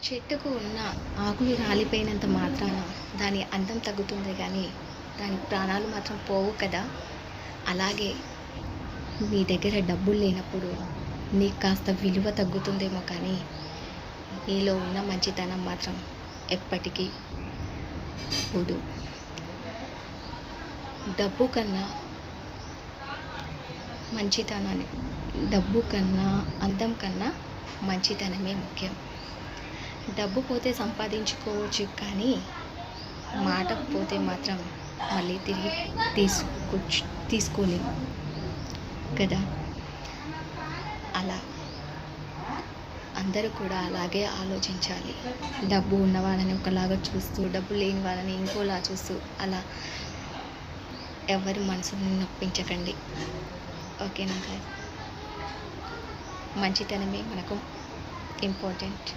చెట్టుకు ఉన్న ఆకులు రాలిపోయినంత మాత్రాన దాని అందం తగ్గుతుంది కానీ దాని ప్రాణాలు మాత్రం పోవు కదా. అలాగే నీ దగ్గర డబ్బులు లేనప్పుడు నీకు కాస్త విలువ తగ్గుతుందేమో కానీ నీలో ఉన్న మంచితనం మాత్రం ఎప్పటికీ పోదు. డబ్బు కన్నా అందం కన్నా మంచితనమే ముఖ్యం. డబ్బు పోతే సంపాదించుకోవచ్చు కానీ మాట పోతే మాత్రం మళ్ళీ తిరిగి తీసుకోలేము కదా. అలా అందరూ కూడా అలాగే ఆలోచించాలి. డబ్బు ఉన్న వాళ్ళని ఒకలాగా చూస్తూ డబ్బు లేని వాళ్ళని ఇంకోలా చూస్తూ అలా ఎవరి మనసుని నొప్పించకండి. ఓకేనా గాయ్? మంచితనమే మనకు ఇంపార్టెంట్.